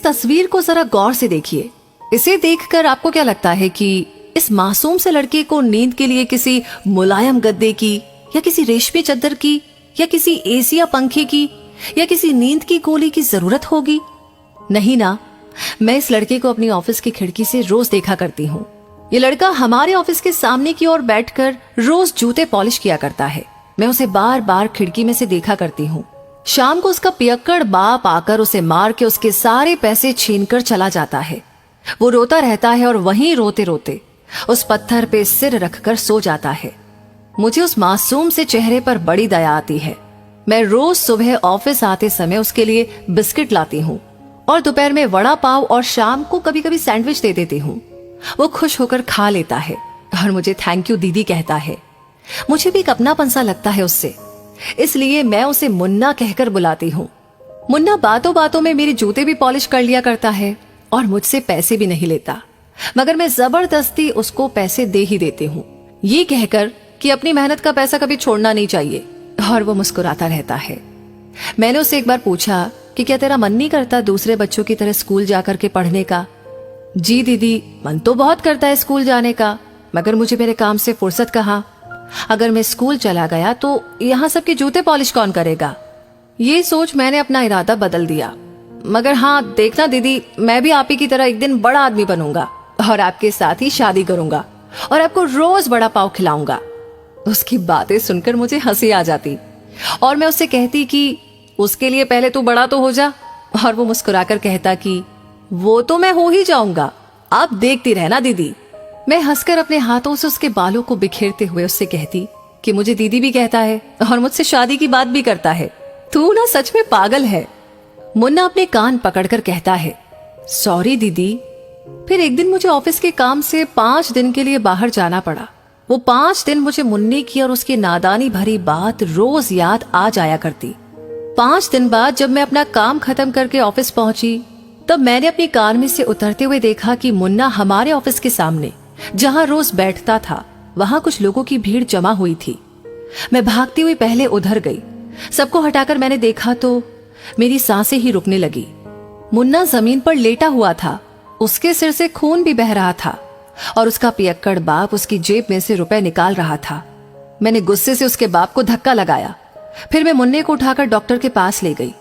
तस्वीर को जरा गौर से देखिए। इसे देखकर आपको क्या लगता है कि इस मासूम से लड़के को नींद के लिए किसी मुलायम गद्दे की, या किसी रेशमी चादर की, या किसी एसी या पंखे की, या किसी नींद की गोली की जरूरत होगी? नहीं ना। मैं इस लड़के को अपनी ऑफिस की खिड़की से रोज देखा करती हूँ। ये लड़का हमारे ऑफिस के सामने की ओर बैठकर रोज जूते पॉलिश किया करता है। मैं उसे बार बार खिड़की में से देखा करती हूँ। शाम को उसका पियक्कड़ बाप आकर उसे मार के उसके सारे पैसे छीनकर चला जाता है। वो रोता रहता है और वहीं रोते रोते उस पत्थर पे सिर रखकर सो जाता है। मुझे उस मासूम से चेहरे पर बड़ी दया आती है। मैं रोज सुबह ऑफिस आते समय उसके लिए बिस्किट लाती हूँ और दोपहर में वड़ा पाव और शाम को कभी कभी सैंडविच दे देती हूँ। वो खुश होकर खा लेता है और मुझे थैंक यू दीदी कहता है। मुझे भी एक अपनापन सा लगता है उससे, इसलिए मैं उसे मुन्ना कहकर बुलाती हूँ। मुन्ना बातों बातों में मेरे जूते भी पॉलिश कर लिया करता है और मुझसे पैसे भी नहीं लेता, मगर मैं जबरदस्ती उसको पैसे दे ही देती हूँ, ये कहकर कि अपनी मेहनत का पैसा कभी छोड़ना नहीं चाहिए। और वो मुस्कुराता रहता है। मैंने उससे एक बार पूछा कि क्या तेरा मन नहीं करता दूसरे बच्चों की तरह स्कूल जाकर के पढ़ने का? जी दीदी, मन तो बहुत करता है स्कूल जाने का, मगर मुझे मेरे काम से फुर्सत कहाँ। अगर मैं स्कूल चला गया तो यहाँ सबके जूते पॉलिश कौन करेगा? ये सोच मैंने अपना इरादा बदल दिया। मगर हाँ देखना दीदी, मैं भी आप ही की तरह एक दिन बड़ा आदमी बनूंगा और आपके साथ ही शादी करूंगा और आपको रोज बड़ा पाव खिलाऊंगा। उसकी बातें सुनकर मुझे हंसी आ जाती और मैं उससे कहती कि उसके लिए पहले तू बड़ा तो हो जा। और वो मुस्कुराकर कहता कि वो तो मैं हो ही जाऊंगा, आप देखती रहना दीदी। मैं हंसकर अपने हाथों से उसके बालों को बिखेरते हुए उससे कहती कि मुझे दीदी भी कहता है और मुझसे शादी की बात भी करता है। तू ना सच में पागल है। मुन्ना अपने कान पकड़कर कहता है, सॉरी दीदी। फिर एक दिन मुझे ऑफिस के काम से 5 दिन के लिए बाहर जाना पड़ा। वो 5 दिन मुझे मुन्ने की और उसकी नादानी भरी बात रोज याद आ जाया करती। 5 दिन बाद जब मैं अपना काम खत्म करके ऑफिस पहुंची, तब मैंने अपनी कार में से उतरते हुए देखा कि मुन्ना हमारे ऑफिस के सामने जहां रोज बैठता था वहां कुछ लोगों की भीड़ जमा हुई थी। मैं भागती हुई पहले उधर गई। सबको हटाकर मैंने देखा तो मेरी सांसें ही रुकने लगी। मुन्ना जमीन पर लेटा हुआ था, उसके सिर से खून भी बह रहा था और उसका पियक्कड़ बाप उसकी जेब में से रुपए निकाल रहा था। मैंने गुस्से से उसके बाप को धक्का लगाया। फिर मैं मुन्ने को उठाकर डॉक्टर के पास ले गई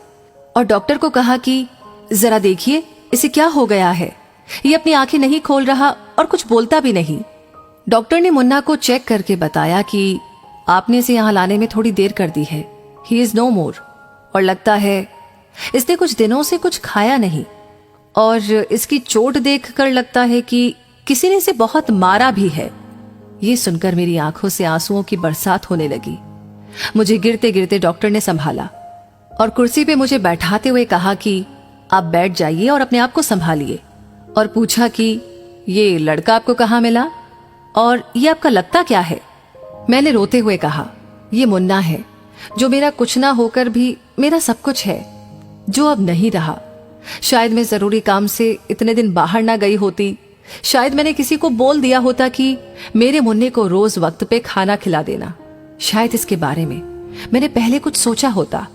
और डॉक्टर को कहा कि जरा देखिए इसे क्या हो गया है। ये अपनी आंखें नहीं खोल रहा और कुछ बोलता भी नहीं। डॉक्टर ने मुन्ना को चेक करके बताया कि आपने इसे यहाँ लाने में थोड़ी देर कर दी है। ही इज नो मोर। और लगता है इसने कुछ दिनों से कुछ खाया नहीं और इसकी चोट देखकर लगता है कि किसी ने इसे बहुत मारा भी है। ये सुनकर मेरी आंखों से आंसुओं की बरसात होने लगी। मुझे गिरते गिरते डॉक्टर ने संभाला और कुर्सी पे मुझे बैठाते हुए कहा कि आप बैठ जाइए और अपने आप को संभालिए, और पूछा कि ये लड़का आपको कहाँ मिला और ये आपका लगता क्या है? मैंने रोते हुए कहा, ये मुन्ना है जो मेरा कुछ ना होकर भी मेरा सब कुछ है, जो अब नहीं रहा। शायद मैं जरूरी काम से इतने दिन बाहर ना गई होती। शायद मैंने किसी को बोल दिया होता कि मेरे मुन्ने को रोज वक्त पे खाना खिला देना। शायद इसके बारे में मैंने पहले कुछ सोचा होता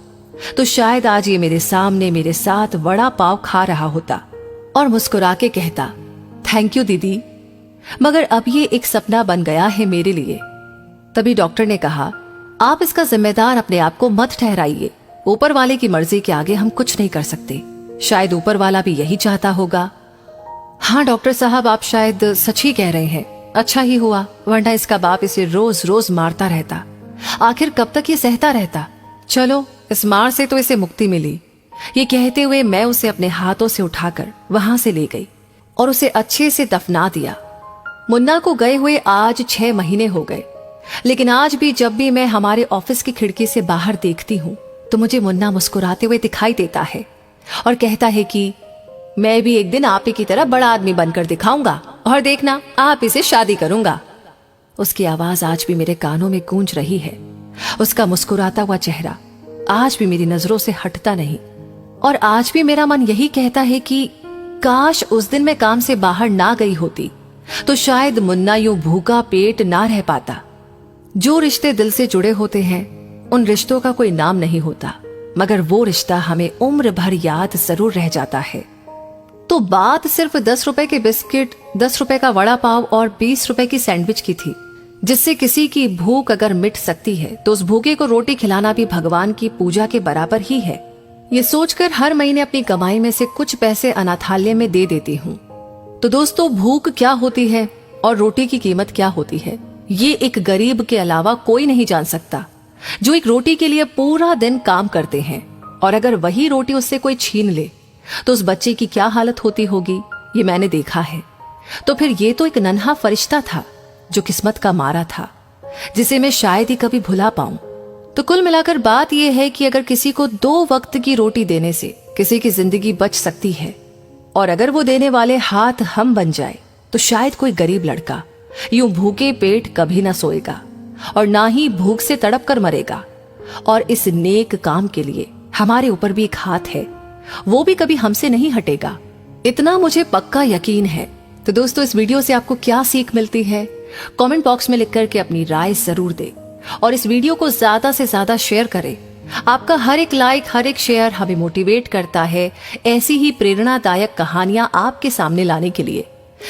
तो शायद आज ये मेरे सामने मेरे साथ वड़ा पाव खा रहा होता और मुस्कुरा के कहता, थैंक यू दीदी, मगर अब ये एक सपना बन गया है मेरे लिए। तभी डॉक्टर ने कहा, आप इसका जिम्मेदार अपने आप को मत ठहराइए। ऊपर वाले की मर्जी के आगे हम कुछ नहीं कर सकते। शायद ऊपर वाला भी यही चाहता होगा। हाँ डॉक्टर साहब, आप शायद सच ही कह रहे हैं। अच्छा ही हुआ, वरना इसका बाप इसे रोज रोज मारता रहता। आखिर कब तक ये सहता रहता। चलो, इस मार से तो इसे मुक्ति मिली। ये कहते हुए मैं उसे अपने हाथों से उठाकर वहां से ले गई और उसे अच्छे से दफना दिया। मुन्ना को गए हुए आज 6 महीने हो गए, लेकिन आज भी जब भी मैं हमारे ऑफिस की खिड़की से बाहर देखती हूँ तो मुझे मुन्ना मुस्कुराते हुए दिखाई देता है और कहता है कि मैं भी एक दिन आप ही की तरह बड़ा आदमी बनकर दिखाऊंगा और देखना आप इसे शादी करूंगा। उसकी आवाज आज भी मेरे कानों में गूंज रही है। उसका मुस्कुराता हुआ चेहरा आज भी मेरी नजरों से हटता नहीं और आज भी मेरा मन यही कहता है कि काश उस दिन मैं काम से बाहर ना गई होती तो शायद मुन्ना यूं भूखा पेट ना रह पाता। जो रिश्ते दिल से जुड़े होते हैं उन रिश्तों का कोई नाम नहीं होता, मगर वो रिश्ता हमें उम्र भर याद जरूर रह जाता है। तो बात सिर्फ 10 रुपए के बिस्किट, 10 रुपए का वड़ा पाव और 20 रुपए की सैंडविच की थी, जिससे किसी की भूख अगर मिट सकती है तो उस भूखे को रोटी खिलाना भी भगवान की पूजा के बराबर ही है। ये सोचकर हर महीने अपनी कमाई में से कुछ पैसे अनाथालय में दे देती हूँ। तो दोस्तों, भूख क्या होती है और रोटी की कीमत क्या होती है, ये एक गरीब के अलावा कोई नहीं जान सकता, जो एक रोटी के लिए पूरा दिन काम करते हैं, और अगर वही रोटी उससे कोई छीन ले तो उस बच्चे की क्या हालत होती होगी, ये मैंने देखा है। तो फिर ये तो एक नन्हा फरिश्ता था जो किस्मत का मारा था, जिसे मैं शायद ही कभी भुला पाऊं। तो कुल मिलाकर बात यह है कि अगर किसी को 2 वक्त की रोटी देने से किसी की जिंदगी बच सकती है, और अगर वो देने वाले हाथ हम बन जाए, तो शायद कोई गरीब लड़का यूं भूखे पेट कभी ना सोएगा और ना ही भूख से तड़प कर मरेगा। और इस नेक काम के लिए हमारे ऊपर भी एक हाथ है, वो भी कभी हमसे नहीं हटेगा, इतना मुझे पक्का यकीन है। तो दोस्तों, इस वीडियो से आपको क्या सीख मिलती है, कमेंट बॉक्स में लिख करके अपनी राय जरूर दें, और इस वीडियो को ज्यादा से ज्यादा शेयर करें। आपका हर एक लाइक, हर एक शेयर हमें मोटिवेट करता है ऐसी ही प्रेरणादायक कहानियां आपके सामने लाने के लिए।